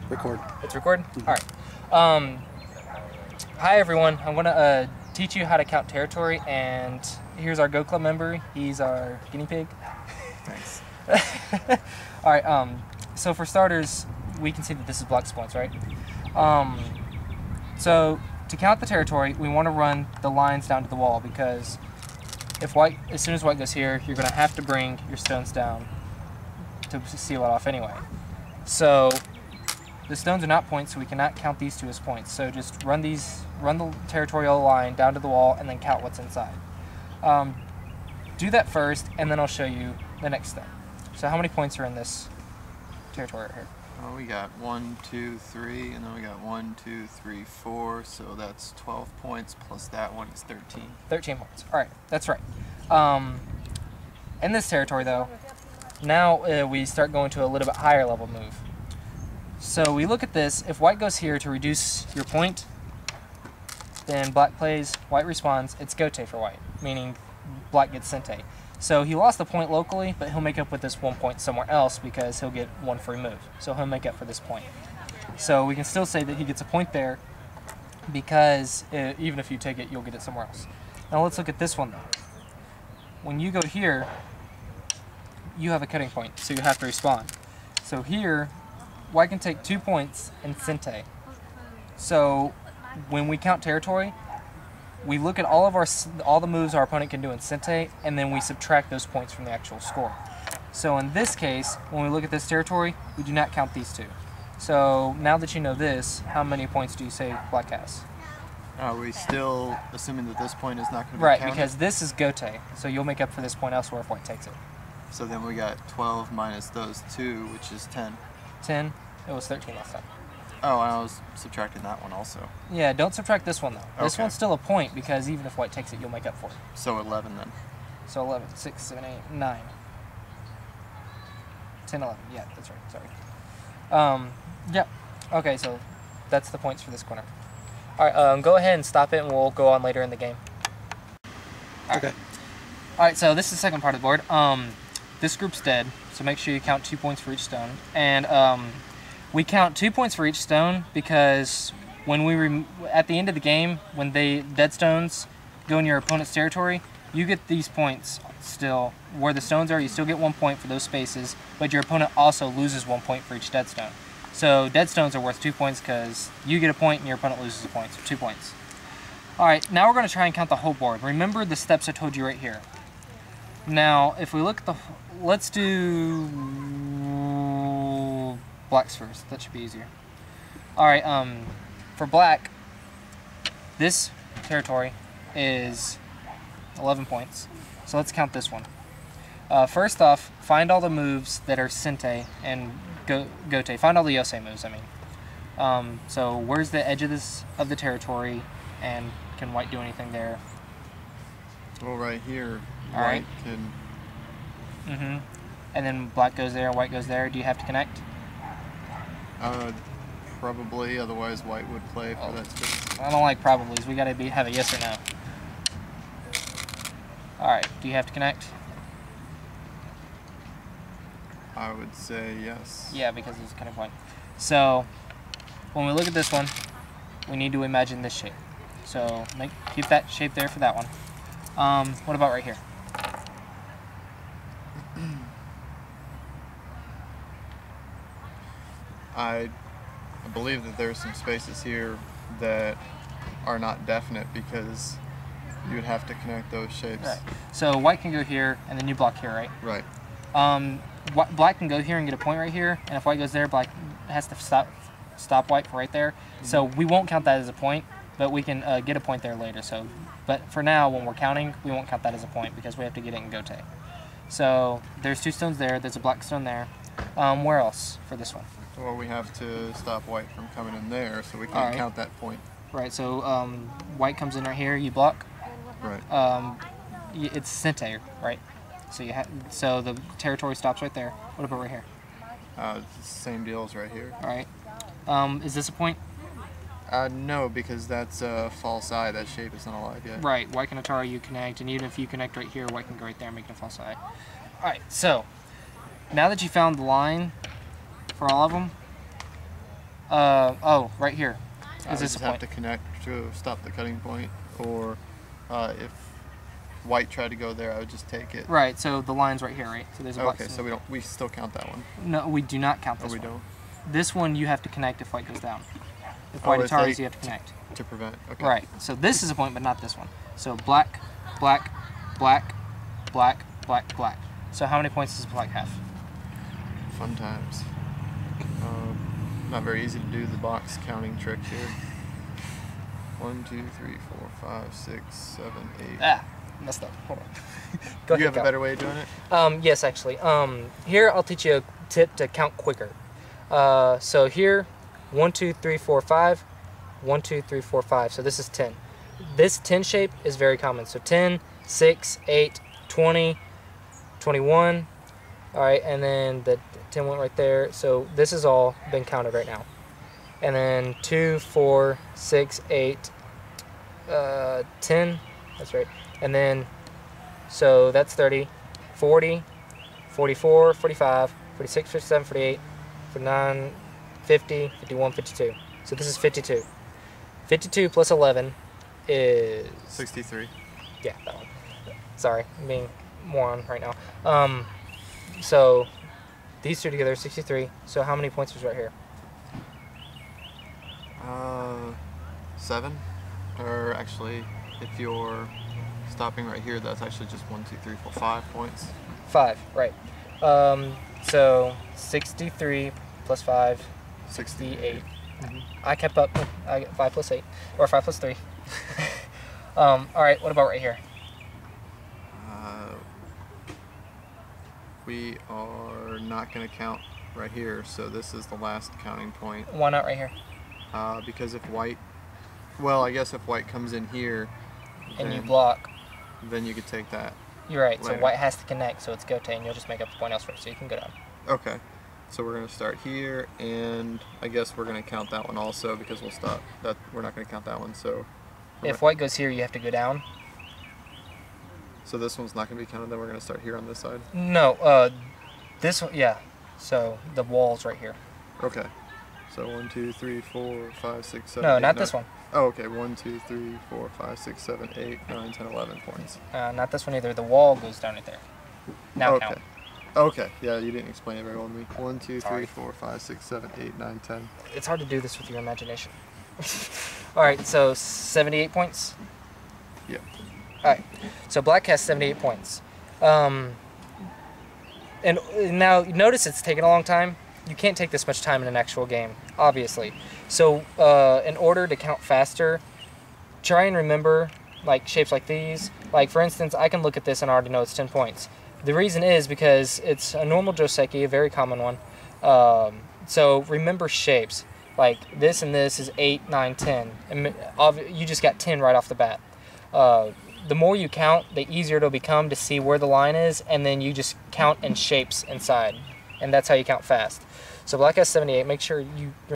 Record. It's recording? Mm-hmm. All right. Hi, everyone. I'm going to teach you how to count territory, and here's our Go Club member. He's our guinea pig. Thanks. All right. So for starters, we can see that this is black's points, right? So to count the territory, we want to run the lines down to the wall, because as soon as white goes here, you're going to have to bring your stones down to seal it off anyway. So the stones are not points, so we cannot count these two as points. So just run the territorial line down to the wall and then count what's inside. Do that first, and then I'll show you the next step. So how many points are in this territory right here? Well, we got 1, 2, 3, and then we got 1, 2, 3, 4, so that's 12 points, plus that one is 13. 13 points. All right, that's right. In this territory, though, now we start going to a little bit higher level move. So we look at this. If white goes here to reduce your point, then black plays, white responds. It's gote for white, meaning black gets sente. So he lost the point locally, but he'll make up with this 1 point somewhere else because he'll get one free move. So he'll make up for this point. So we can still say that he gets a point there because even if you take it, you'll get it somewhere else. Now let's look at this one though. When you go here, you have a cutting point, so you have to respond. So here, white can take 2 points and sente. So when we count territory, we look at all the moves our opponent can do in sente, and then we subtract those points from the actual score. So in this case, when we look at this territory, we do not count these two. So now that you know this, how many points do you say black has? Are we still assuming that this point is not going to be Right, counted? because this is gote, so you'll make up for this point elsewhere if white takes it. So then we got 12 minus those 2, which is 10. 10? It was 13 last time. Oh, I was subtracting that one also. Yeah, don't subtract this one though. This Okay. one's still a point because even if white takes it, you'll make up for it. So 11 then. So 11, 6, 7, 8, 9. 10, 11. Yeah, that's right. Sorry. Yeah. Okay, so that's the points for this corner. All right, go ahead and stop it, and we'll go on later in the game. Okay. All right, so this is the second part of the board. This group's dead, so make sure you count 2 points for each stone. And we count 2 points for each stone because when at the end of the game, when dead stones go in your opponent's territory, you get these points still. Where the stones are, you still get 1 point for those spaces, but your opponent also loses 1 point for each dead stone. So dead stones are worth 2 points because you get a point and your opponent loses a point, so 2 points. All right, now we're going to try and count the whole board. Remember the steps I told you right here. Now, if we look at let's do blacks first. That should be easier. All right, for black, this territory is 11 points. So let's count this one. First off, find all the moves that are sente and gote. Find all the yosei moves, I mean. So where's the edge of the territory, and can white do anything there? Well, right here, All white right. can... Mm-hmm. And then black goes there, white goes there. Do you have to connect? Probably, otherwise white would play for that space. I don't like probablys. We gotta have a yes or no. All right. Do you have to connect? I would say yes. Yeah, because it's a cutting point. So when we look at this one, we need to imagine this shape. So keep that shape there for that one. What about right here? I believe that there are some spaces here that are not definite because you would have to connect those shapes. Right. So white can go here, and then you block here, right? Right. Black can go here and get a point right here, and if white goes there, black has to stop white for right there. Mm-hmm. So we won't count that as a point, but we can get a point there later. So, but for now, when we're counting, we won't count that as a point because we have to get it in gote. So there's 2 stones there. There's a black stone there. Where else for this one? Well, we have to stop white from coming in there, so we can't All right. count that point. Right. So white comes in right here. You block. Right. It's sente, right? So the territory stops right there. What about right here? Same deal as right here. All right. Is this a point? No, because that's a false eye. That shape is not alive yet. Right. White can Atari, you connect, and even if you connect right here, white can go right there and make it a false eye. All right. So now that you found the line for all of them, Oh, right here. I Is would this just a have point? to connect to stop the cutting point, or if white tried to go there, I would just take it. Right. So the line's right here, right? So there's a black. Okay, so we still count that one. No, we do not count Or this we one. don't This one you have to connect if white goes down. If Oh, white if atars, they- you have to connect. to prevent. Okay. Right. So this is a point, but not this one. So black, black, black, black, black, black. So how many points does black have? Fun times. Not very easy to do the box counting trick here. 1, 2, 3, 4, 5, 6, 7, 8. Ah, messed up. Hold on. Go You ahead, have a better way of doing it? Yes, actually. Here I'll teach you a tip to count quicker. So here, 1, 2, 3, 4, 5. 1, 2, 3, 4, 5. So this is 10. This 10 shape is very common. So 10, 6, 8, 20, 21. All right, and then the 10 went right there. So this has all been counted right now. And then 2, 4, 6, 8, 10. That's right. And then, so that's 30, 40, 44, 45, 46, 57, 48, 49, 50, 51, 52. So this is 52. 52 plus 11 is... 63. Yeah, that one. Sorry, I'm being moron right now. So these two together, 63. So how many points was right here? 7. Or actually, if you're stopping right here, that's actually just 1, 2, 3, 4, 5 points. 5, right. So 63 plus 5, 68. Mhm. I kept up. I got 5 plus 8, or 5 plus 3. All right, what about right here? We are not going to count right here, so this is the last counting point. Why not right here? Because if white, well, I guess if white comes in here, And you then- block. then you could take that. You're right. So later. white has to connect, so it's go to, and you'll just make up a point elsewhere, so you can go down. Okay, so we're going to start here, and I guess we're going to count that one also because we'll stop. That we're not going to count that one. So If white goes here, you have to go down. so this one's not going to be counted. Then we're going to start here on this side. No, this one, yeah. So the wall's right here. Okay. So 1, 2, 3, 4, 5, 6, 7. No, 8, not 9. this one. Oh, okay. 1, 2, 3, 4, 5, 6, 7, 8, 9, 10, 11 points. Not this one either. The wall goes down right there. Now Okay. count. Okay. Yeah, you didn't explain it very well to me. 1, 2, 3, Sorry. 4, 5, 6, 7, 8, 9, 10. It's hard to do this with your imagination. All right, so 78 points. Yep. All right, so black has 78 points. And now notice it's taking a long time. You can't take this much time in an actual game, obviously. So in order to count faster, try and remember like shapes like these. Like for instance, I can look at this and already know it's 10 points. The reason is because it's a normal joseki, a very common one. So remember shapes. Like this and this is 8, 9, 10. And you just got 10 right off the bat. The more you count, the easier it'll become to see where the line is, and then you just count in shapes inside. And that's how you count fast. So black has 78. Make sure you